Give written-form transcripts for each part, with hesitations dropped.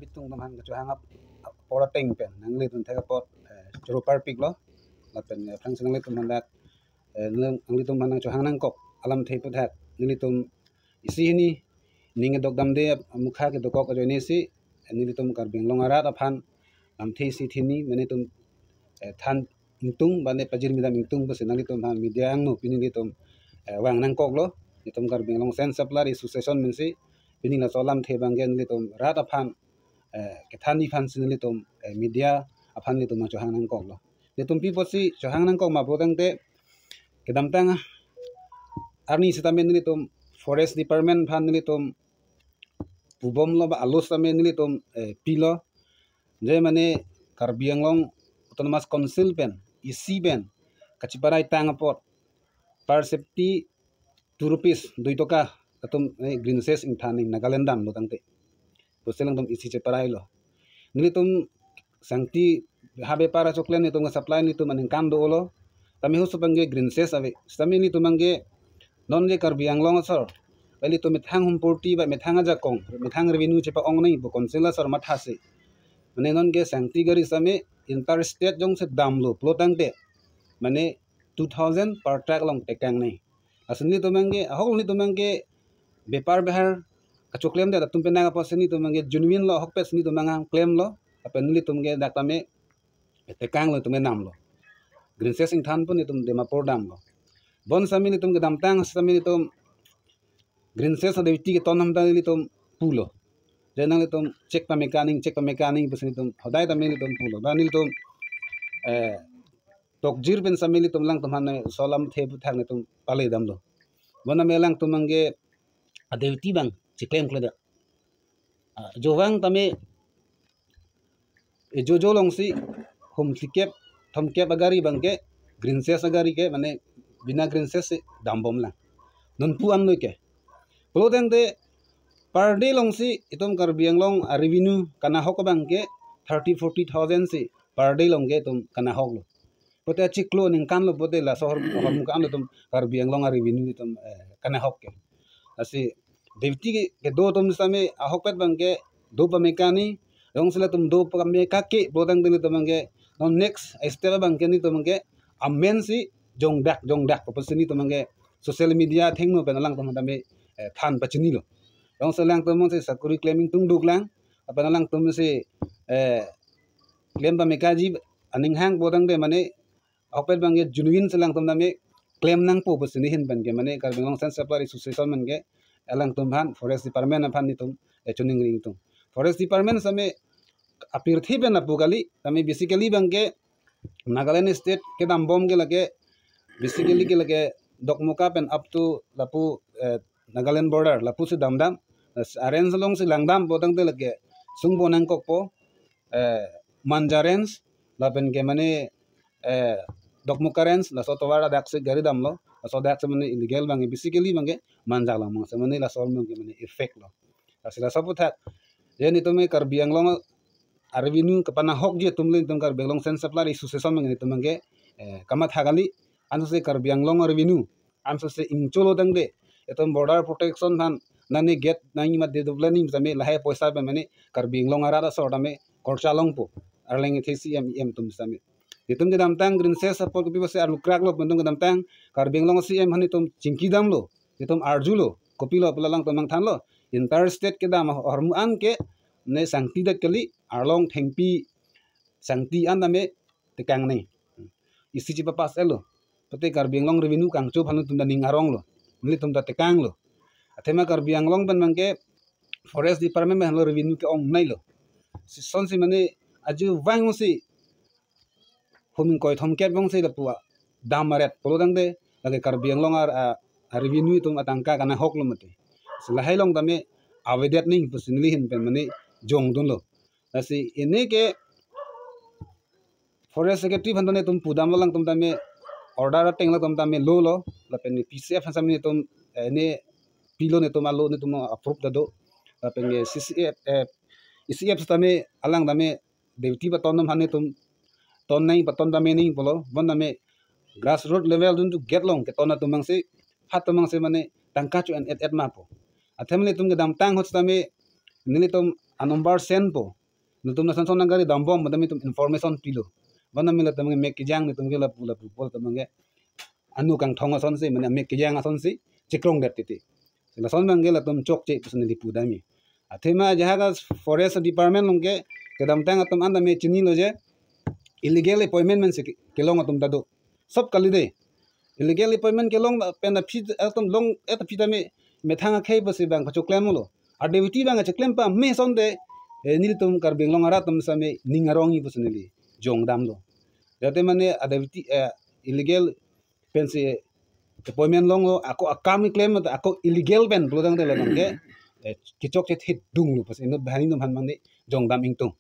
bitung tam han chu hangap pora teng pen nang le tum thega pot churu par pik lo la pen phang sing le tum han dak nang le tum han chu hang nang kok alam thei pu thak ni tum isi ni ning dok dam de mukha ke dokok jo ni si ni tum kar beng long arat aphan am thei si thini mane tum than ingtung bane pajir midam ingtung base nang tum han media ang no pini ni tum wang nang kok lo ni tum kar beng long sen supply association min si pini la solam the bang gen ni tum rat aphan ke thani phan sin ni tum media aphan ni tum chu hang nang kok lo ni tum pi posi chu hang nang kok ma bodang te ke dam tang arni sitamen ni tum forest department phan ni tum pubom lo ba alos tamen ni tum pilo je mane Karbi Anglong autonomous council pen isi pen kachiparai tang pot per safety 2 rupees 2 toka atum green cess ing thaning Nagaland dam lo tangte to selang tum isi cheparai lo ni tum sangti habe para choklen ni tum supply ni tum aning kam do lo tami hu supange green cess ave stami ni tumange non je Karbi Anglong sir bali to mithang hum porti ba mithang aja kong mithang revenue chepa ong nei bo councilor sir matha se mane non ge sangti gari same interstate jong se dam lo plotang te mane 2000 per track long tekang nei asni to mange ahol ni to mange bepar behar kachoklem de tum penanga poseni to mange genuine lo hok pes ni to manga claim lo apen ni tum ge daktame tekang lo tume nam lo green cess ing than pun ni tum Dimapur dam lo bon sami ni tum ge dam tang sami ni tum green cess de ti ke ton ham da ni tum pulo jenang ni tum check pa mechanic pesni tum hodai da ni tum pulo da ni tum tokjir pen sami ni tum lang tum han solam the bu thang ni tum pale dam lo bona melang tum mange adevti bang chiklem kleda jowang tame jo long si hum sikep thom kep agari bangke green cess agari ke mane bina green cess dam bom lang non pu an noi ke ploteng de per day long si itom Karbi Anglong revenue kana hok bangke 30-40,000 si per day long ge tum kana hok lo pote chiklo ning kan lo pote la sohor hom kan lo tum Karbi Anglong revenue tum kana hok ke asi devti ke do tum same ahok pet bangke do pa mekani dong sila tum do pa mekake ploteng de tum ge non next step bangke ni tum ge amen si jong dak posini tum ge social media thing no penalang tum dame than pachini lo dong selang tum se sakuri claiming tung duk lang apenalang tum se claim ba mekaji aning hang bodang de mane opet bangge genuine selang tum dame claim nang po posini hin bangge mane Karbi Anglong sen supply association mangge elang tum han forest department aphan ni tum chuning ring tum forest department same apir thi ben apugali tame basically bangge Nagaland state ke dam bom ge lage basically ke lage dokmuka pen up to lapu Nagaland border lapu se dam arrange long se langdam bodang de lage sung bonang kok po manjarens la pen ke mane dokmuka rens la sotowara dak se gari dam lo so dak se mane illegal bang basically bangge manjala mang se mane la sol mang ke mane effect lo asila saputha ye ni tume Karbi Anglong revenue kapana hok je tumle tum Karbi Anglong sen supply association mang ni tumange kamat hagali anso se Karbi Anglong revenue anso se ingcholo dang de etom border protection han nani get nani ma de dublani same lahe poisa be mane Karbi Anglong ara so dame korcha long po arleng thesi em tum same itum ge dam tang green cess apol ko bise ar lukrak lo bendung dam tang Karbi Anglong si em hani tum chingki dam lo itum arjulo kopilo pelalang tumang than lo interstate ke dam hormu an ke ne sangti da kali arlong thengpi sangti an dame tekang nei isi chi papas elo pate Karbi Anglong revenue kang chu phanu tum da ning arong lo mili tum da tekang lo athema Karbi Anglong ban mangke forest department me lo revenue ke ong nai lo si son si mane aju wang si humin koi thom ket bong si la puwa dam aret polodang de lage Karbi Anglong revenue tum atangka kana hok lo mate sila hailong dame avedet ning pusinli hin pen mane jong dun lo asi ene ke forest secretary bhandone tum pudam lang tum dame order teng la tum dame lo la pen PCF hasam ni tum ene pilo ne tum alo ne tum approve da do la pen ECF tame alang dame devti ba tonam hane tum ton nai paton dame ning polo bon dame grassroots level dun to get long ke tona tumang se hat tumang se mane tangka chu et ma po athem le tum ge dam tang hot tame nili tum nomor sen po nutum na sanson nang gari dambom madami tum information pilo bana mila tamange mek kijang ni tum gela pula pul tamange anu kang thonga son se mane mek kijang ason si chikrong dat titi la son bang gela tum chok che pusne di pudami athema jahaga forest department longke kedam tang atum anda me chini loje illegal appointment men se kelong atum dado sob kali de illegal appointment kelong pen phi atum long et phi dame me thanga khei basi bang phacho claim lo adeviti bang che claim pa me son de nil tum kar benglong ara tum same ningarongi pusneli jong dam lo jate mane adeviti illegal pen se appointment long lo ako akami claim ako illegal pen blodang de lang ke kichok che hit dung lu pas inut bahani num han mang ni jong dam ing tung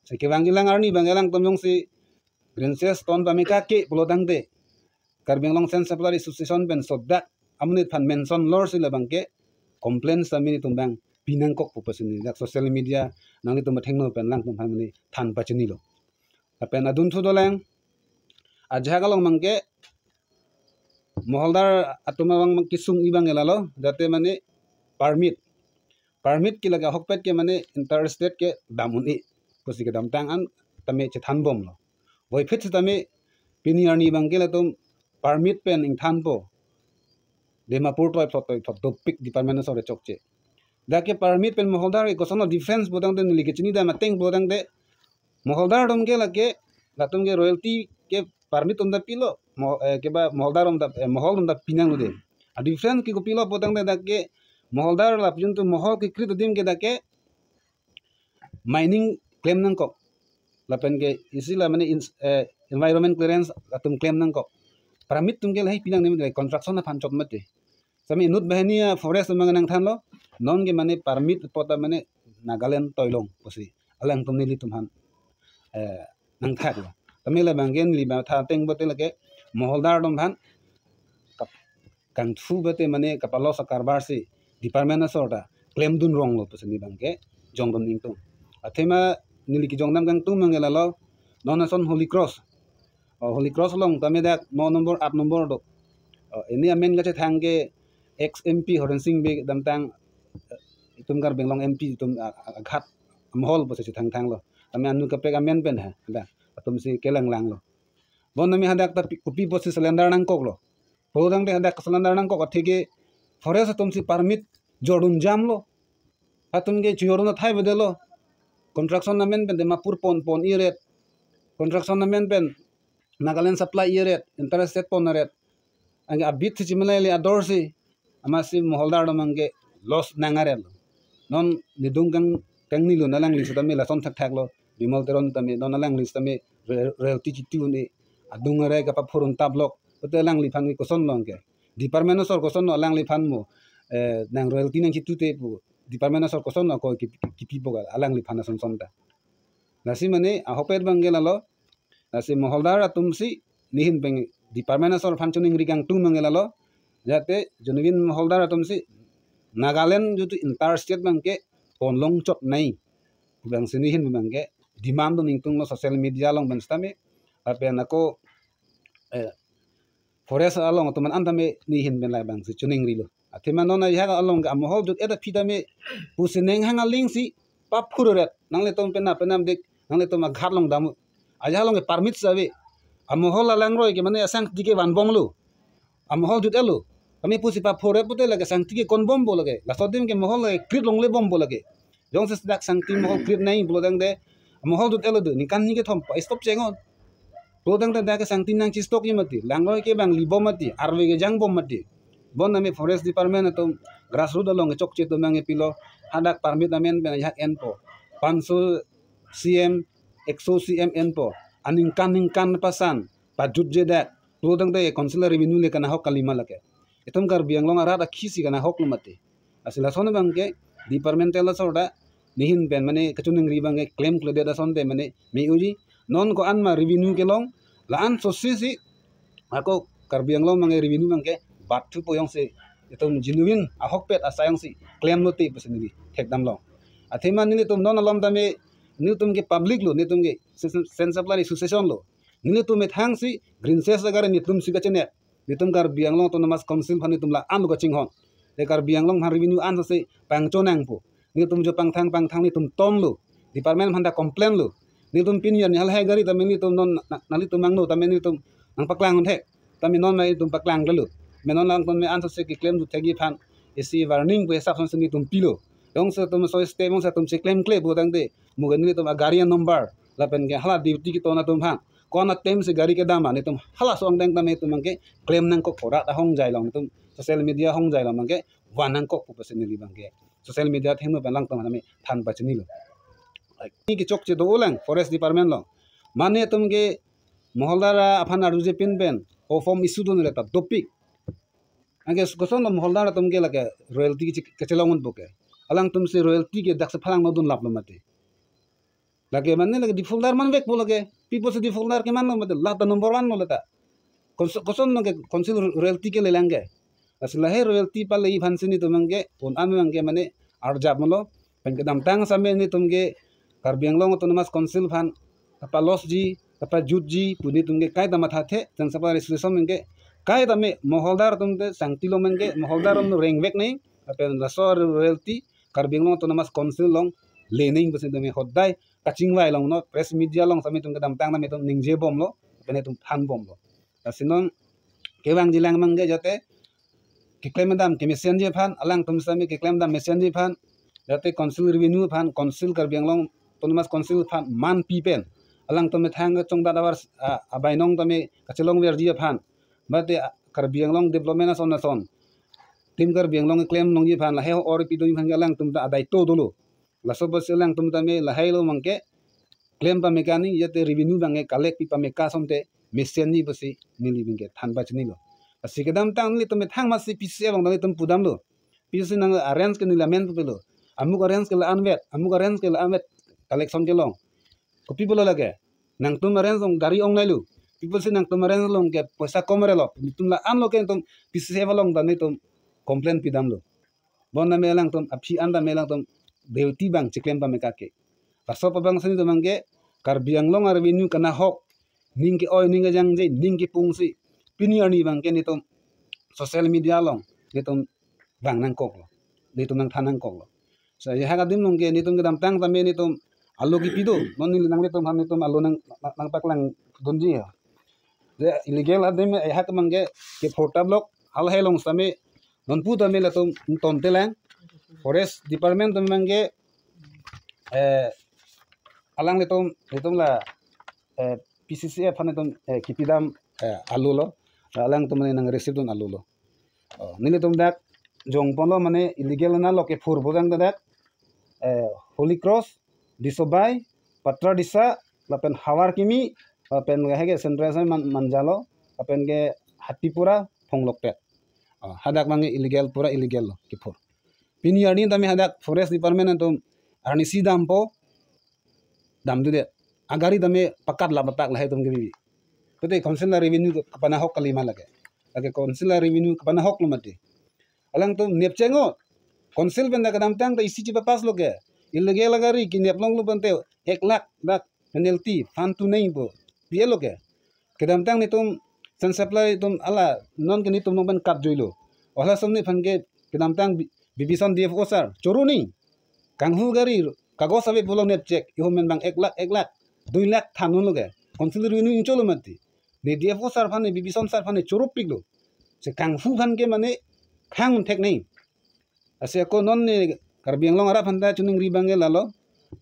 se ke wang ilang arni bang elang tom yong si princess ton ba me ka ke blodang de kar benglong sen supply association pen sodak amnit phan mention lor si labang ke complaint sami ni tum bang pinang kok pu pasini dak social media nang ni tum thengno pen lang tum phan ni than pachini lo pen adun thu dolang ajha galong mang ke moholdar atuma bang kisung ibang elalo jate mane permit ki laga hokpet ke mane interstate ke damuni kusi ke damtang an tame che than bom lo boy fit tame piniarni bang ke la tum permit pen ing than po Dimapur to topik department sore chokche dake permit pen moholdar ko sono defense bodang de likechini da mateng bodang de moholdar dom ke lake latum ke royalty ke permit on da pilo ke ba moholdar on da mohol on da pinang de a defense ki ko pilo bodang de dake moholdar la pintu mohol ki krit dim ke dake mining claim nang ko lapen ke isila mane environment clearance latum claim nang ko permit tum ke lai pinang de construction na phan chot mate sami nut bahania forest manganang than lo non ge mane permit pota mane Nagaland toilong posi alang tum nili tum han nang thak lo tamila bangen li ba tha teng bote lake moholdar dom han kang thu bote mane kapalo sa karbar si department sorta claim dun rong lo posi ni bangke jong dom ning tum athema nili ki jong dam kang tum mangela lo non son holy cross long tame dak 9 number 8 number do ini amen gache thangge ex MP Horen Singh be damtang itum gar benglong MP itum aghat mohol bose si thang lo tame anu kapek amen pen ha da atum si kelang lang lo bon nami hadak ta kupi bose cylinder nang kok lo podang de hadak cylinder nang kok athege forest atum si permit jodun jam lo atum ge chioruna thai bedelo construction amen pen Dimapur pon iret construction amen pen Nagaland supply iret interstate pon iret angge abit si chimelele adorsi amasi moholdar domangge loss nangarel non nidung kang nilu nalang li sutame la son thak lo bimal teron tame non nalang li sutame realty chitu ni adung re ka pa phurun tablok ote lang li phan ko son longke department sor ko son lang li phan mo nang royalty nang chitu te pu department sor ko son ko kipi boga alang li phan son ta nasi mane a hopet bangela lo nasi moholdar atumsi nihin peng department sor phan chuning rigang tung mangela lo jate junubin moholdar atumsi Nagaland jutu interstate bangke ponlong chot nai bang sinihin bangke demand ning tung lo social media long ban stame ape nako forest along tuman antame nihin ben lai bang si chuning rilo athima nona yaga along ga mohol jut eta phidame pusineng hanga ling si pap phururet nangle tom penam dek nangle tom ghat long damu aja long permit sabe amohol alang roi ke mane asang dike wan bom lu amohol jut elu kami pusi pa phore pute lage sangti ke kon bom bolage la sodim ke mohol lage krit long le bom bolage jong se dak sangti mohol krit nai bolodang de mohol dut elu du nikan ni ke thom stop chengon bolodang de dak sangti nang chi stok yimati langroi ke bang li bom mati arwe ke jang bom mati bon nami forest department atom grassroots along chok che to mangi pilo hadak permit amen ben yak enpo 500 cm 100 cm enpo aning kan pasan pajut je dak bolodang de consular revenue le kana hok kalima lake itum gar bianglong arada khisi kana hok lumate asila son bangke departmental sorda nihin ben mane kachuning ri bange claim klode da son de mane mi uji non ko anma revenue ke long la an sosisi ako kar bianglong mange revenue bangke batu poyong se itum genuine a hok pet asayang si claim lote pesendiri thek dam long athema ni tum non alom dame ni tum ke public lo ni tum ke sense supply association lo ni tum thang si green ses agar ni tum si gachene nitum kar bianglong to namas council phani tumla an go chinghon te kar bianglong han revenue an se pangchonang pu ni tum jo pang thang ni tum tom lu department handa complain lu ni tum pin yan hal hai gari tami ni tum non nali tum mang no tami ni tum nang paklang hun the tami non mai tum paklang dalu menon lang tum me answer se ki claim du thegi phan isi warning bu hesab son ni tum pilo dong se tum so step mong sa tum se claim bu dang de mugan ni tum gari number lapen ke hala duty ki to na tum phan kona tem se gari ke dama ni tum hala song dang tami tum mang ke claim nang ko khora ta hong jai long tum social media hong jai long mang ke wanang ko pu se ni bang ke social media theng no balang tum hame than pa chini lo ni ki chok che do lang forest department long mane tum ke moholdara aphan aru je pin ben o form issue don le ta topic angke koson no moholdara tum ke lake royalty ki kechelongun boke alang tum se royalty ke dak se phalang no dun lap lo mate lage manne lage defaulter man bek bolage people se defaulter ke man no mate la ta number 1 no leta koson no ke council royalty ke le lange asla he royalty pa le phan sini tumangke on am mangke mane arjab molo pengke dam tang same ni tumge Karbianglong autonomous council phan apa los ji apa jut ji puni tumge kai dama thathe jang sapa resolution mengke kai dame moholdar tumte sangtilo mengke moholdar on reng vek nei apen rasor royalty Karbianglong autonomous council long lening bese dame hodai kaching wai long no press media long same tumge dam tang dame tum ningje bom lo pene tum than bom lo asinon kewang jilang mangge jate ki claim dam ki mission je phan alang tum sami ki claim dam mission je phan jate council revenue phan council Karbianglong autonomous council phan man pipen alang tum thang chong da war abainong tame kachelong wer ji phan bate Karbianglong development son tim Karbianglong claim nong ji phan la he or pi doi phan alang tum da adai to dolo la sob se alang tum tame la hai lo mangke claim pa mekani jate revenue bange collect pi pa meka somte mission ni basi nili bingke than ba chini lo asikadam tang ni tum thang masi pise long da tum pudam lo pise nang arrange ke nilamen pelo amuk arrange ke la anwet collection ke long kopi bola lage nang tum arrange ong gari ong nailu people se nang tum arrange long ke paisa komre lo tum la an lo ke tum pise long da ni tum complain pidam lo bon na melang tum aphi anda melang tum deuti bang chiklem pa meka ke paso pa bang sini tum ke Karbianglong revenue kana hok ning ke oi ning jang je ning ke pungsi pinier ni bang ke ni tum social media long ni tum bang nang kok lo ni tum nang thanang kok lo so ya ha dim long ke ni tum ke dam tang tame ni tum alu ki pido non ni nang ni tum han ni tum alu nang paklang donji ya de illegal adim ya ha tum ke phota block hal hai long same non pu tame la tum ton telang forest department tum mangge alang ni tum la PCCF han tum kipidam alu lo alang tum ni nang receive don alu lo ni tum dak jong pon lo mane illegal na lo ke phur bodang dak Holy Cross disobai patra disa lapen hawar kimi lapen hege sentrasa manjalo lapen ge hatipura phonglokpet hadak mangi illegal pura illegal lo kipur pini arni tami hadak forest department antum arni si dampo dam dude agari tami pakat la batak la tum gibi tote council revenue kapana hok kalima lage council revenue kapana hok lumati alang tum nepchengo council benda kadam tang ta isi chipa pas loge illegal agari ki neplong lu bante 1 lakh dak penalty fan tu nei bo pie loge kadam tang ni tum san supply tum ala non ke ni tum ban kat joilo wala somni phange kadam tang bibison dfo sir choru ni kanghu gari kagos abe bolong net check human bang 1 lakh 2 lakh thanun loge council revenue incholo mati ni dfo sir phane bibison sir phane choru piklo se kanghu phan ke mane khang thek nei ase ko non ni Karbianglong arap handa chuning ribange lalo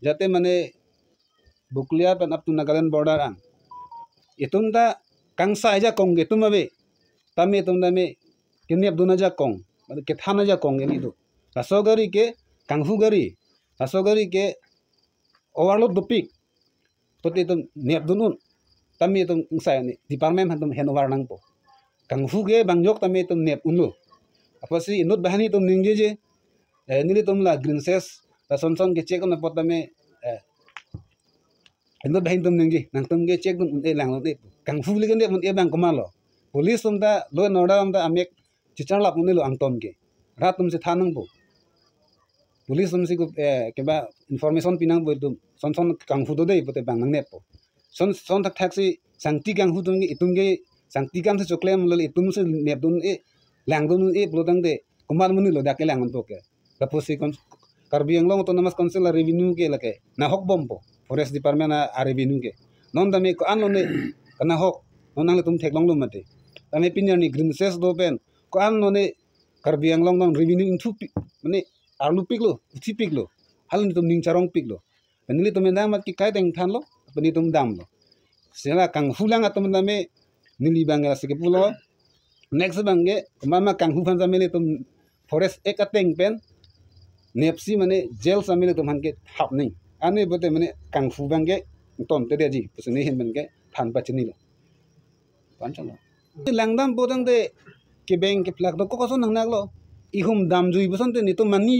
jate mane buklia pan up to Nagaland border ang itunda kangsa aja kong ge tumabe tame tunda me kinep duna ja kong mane ke thana ja kong ni do rasogari ke ke overload dopik tote tum nep dunun tame tum sai ni department hantum henover nang po kangfu ge bangjok tame tum nep unlo apasi inut bahani tum ningje je nili tum la green ses la sonson ke check na potame inut bahin tum ningji nang tum ge check dun e lang de kangfu le gen de mun e bang komalo police tum da lo no da tum da amek chichar lap mun lo angtom ke rat tum se thanang bo police tum si ko ke ba information pinang bo tum sonson kangfu do de pote bang nang ne po son tak taxi sangti kangfu tum ge itum ge sangti kam se choklem lo itum se nep dun e lang dun e plodang de kumal mun lo da ke lang to ke taposi Karbi Anglong Autonomous Council revenue ke lake na hok bompo forest department a revenue ke non dami ko an ne kana hok non ang tum theklong lum mate dami pinyar ni green ses do pen ko an ne Karbi Anglong non revenue into mane arlu piklo uthi piklo hal ni tum ning charong piklo penili tum ndam ki kai teng than lo peni tum dam lo sela kang hulang atum dame nili bangga sike pulo next bangge mama kang hu phan zamele tum forest ek ateng pen nepsi mane jail samile tum han ke hap ning ane bote mane kang fu bangge ton te de ji pusne hin bangge than pa chini lo panchala langdam bodang de ke beng ke plak do ko so nang nak lo ihum dam jui busan te ni to mani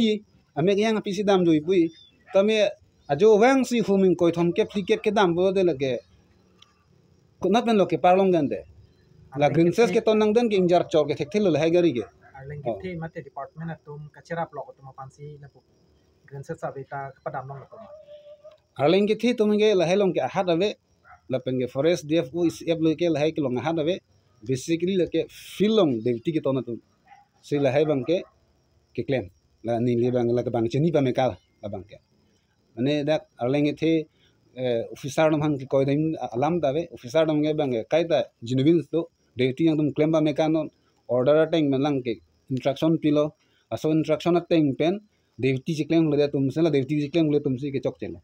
ame yang pisi dam jui pui tame ajo wang si huming koi thom ke fliket ke dam bo de lage ko na pen lo ke parlong gande la green ses ke ton nang den ke injar chor ke thek thil lo hai gari ke arleng ke the mate department atum kachera block atum pansi na pu green set sabita padam nong atum arleng ke thi tum ge la helong ke hat ave la pen ge forest dfu is ep lo ke la hai ke long hat ave basically la ke filong devti ke ton atum se la hai bang ke claim la ni le bang la ke bang chini pa me ka la bang ke ane dak arleng ke thi officer dam han ki koy dem alam dave officer dam ge bang kai ta jinubin to devti yang tum claim ba me ka non order ateng melang ke instruction pilo aso instruction ateng pen devti si claim le tum se la devti si claim le tum si ke chok chen